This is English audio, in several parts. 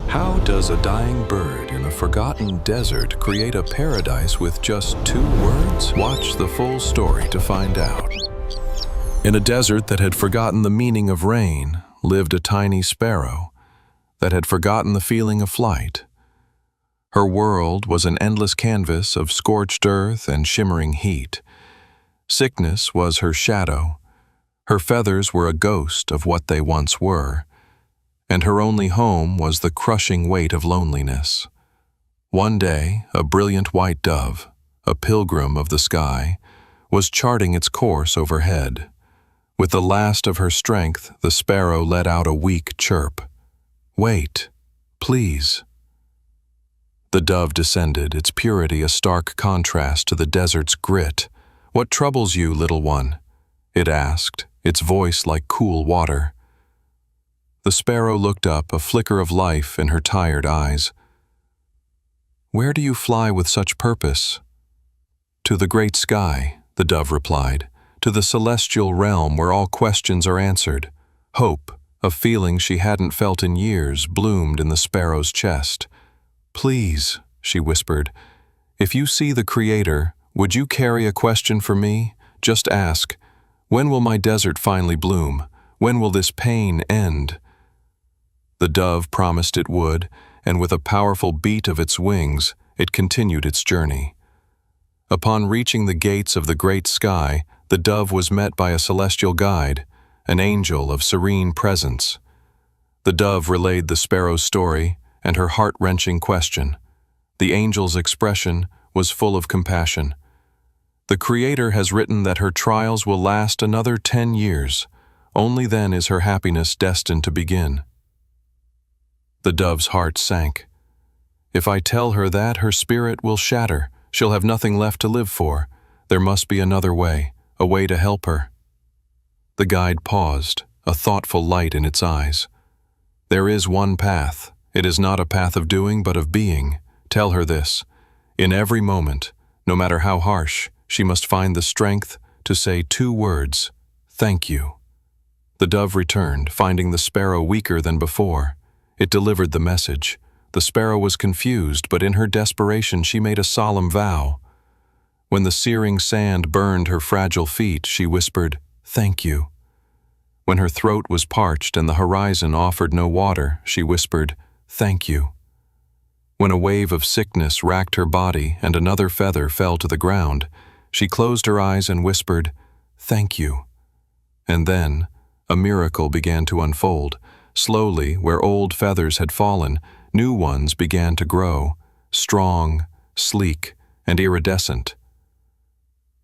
How does a dying bird in a forgotten desert create a paradise with just 2 words? Watch the full story to find out. In a desert that had forgotten the meaning of rain lived a tiny sparrow that had forgotten the feeling of flight. Her world was an endless canvas of scorched earth and shimmering heat. Sickness was her shadow. Her feathers were a ghost of what they once were, and her only home was the crushing weight of loneliness. One day, a brilliant white dove, a pilgrim of the sky, was charting its course overhead. With the last of her strength, the sparrow let out a weak chirp. "Wait, please." The dove descended, its purity a stark contrast to the desert's grit. "What troubles you, little one?" it asked, its voice like cool water. The sparrow looked up, a flicker of life in her tired eyes. "Where do you fly with such purpose?" "To the great sky," the dove replied, "to the celestial realm where all questions are answered." Hope, a feeling she hadn't felt in years, bloomed in the sparrow's chest. "Please," she whispered, "if you see the Creator, would you carry a question for me? Just ask, when will my desert finally bloom? When will this pain end?" The dove promised it would, and with a powerful beat of its wings, it continued its journey. Upon reaching the gates of the great sky, the dove was met by a celestial guide, an angel of serene presence. The dove relayed the sparrow's story and her heart-wrenching question. The angel's expression was full of compassion. "The Creator has written that her trials will last another 10 years. Only then is her happiness destined to begin." The dove's heart sank. "If I tell her that, her spirit will shatter. She'll have nothing left to live for. There must be another way, a way to help her." The guide paused, a thoughtful light in its eyes. "There is one path. It is not a path of doing, but of being. Tell her this. In every moment, no matter how harsh, she must find the strength to say 2 words, 'Thank you.'" The dove returned, finding the sparrow weaker than before. It delivered the message. The sparrow was confused, but in her desperation she made a solemn vow. When the searing sand burned her fragile feet, she whispered, "Thank you." When her throat was parched and the horizon offered no water, she whispered, "Thank you." When a wave of sickness racked her body and another feather fell to the ground, she closed her eyes and whispered, "Thank you." And then, a miracle began to unfold. Slowly, where old feathers had fallen, new ones began to grow, strong, sleek, and iridescent.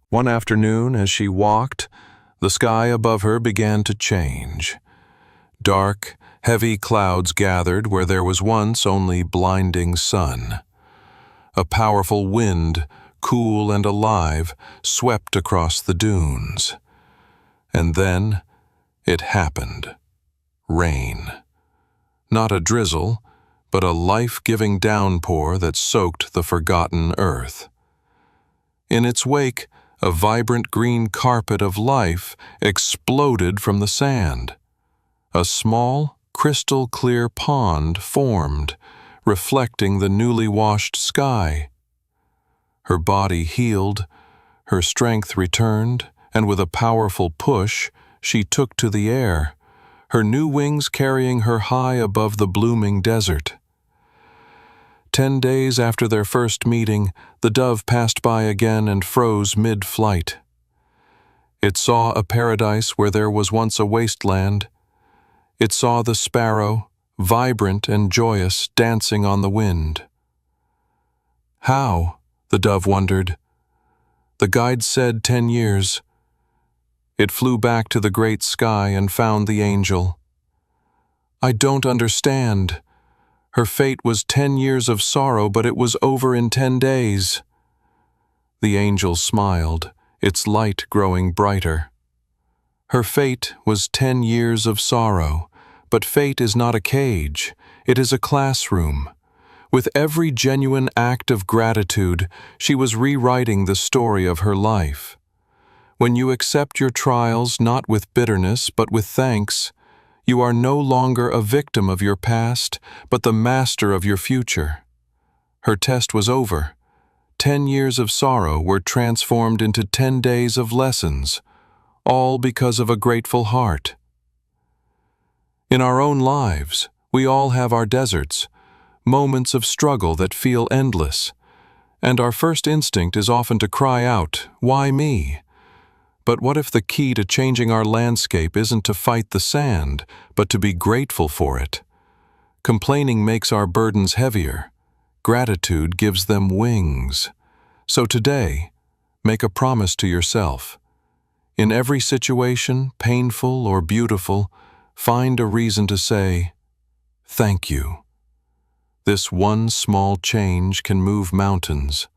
One afternoon, as she walked, the sky above her began to change. Dark, heavy clouds gathered where there was once only blinding sun. A powerful wind, cool and alive, swept across the dunes. And then it happened. Rain. Not a drizzle, but a life-giving downpour that soaked the forgotten earth. In its wake, a vibrant green carpet of life exploded from the sand. A small, crystal-clear pond formed, reflecting the newly washed sky. Her body healed, her strength returned, and with a powerful push, she took to the air, her new wings carrying her high above the blooming desert. 10 days after their first meeting, the dove passed by again and froze mid-flight. It saw a paradise where there was once a wasteland. It saw the sparrow, vibrant and joyous, dancing on the wind. How? The dove wondered. The guide said 10 years. It flew back to the great sky and found the angel. "I don't understand. Her fate was 10 years of sorrow, but it was over in 10 days. The angel smiled, its light growing brighter. Her fate was 10 years of sorrow, but fate is not a cage, it is a classroom. With every genuine act of gratitude, she was rewriting the story of her life. When you accept your trials not with bitterness but with thanks, You are no longer a victim of your past, but the master of your future. Her test was over. 10 years of sorrow were transformed into 10 days of lessons, all because of a grateful heart. In our own lives, we all have our deserts, moments of struggle that feel endless, and our first instinct is often to cry out, "Why me?" But what if the key to changing our landscape isn't to fight the sand, but to be grateful for it? Complaining makes our burdens heavier. Gratitude gives them wings. So today, make a promise to yourself. In every situation, painful or beautiful, find a reason to say, "Thank you." This one small change can move mountains.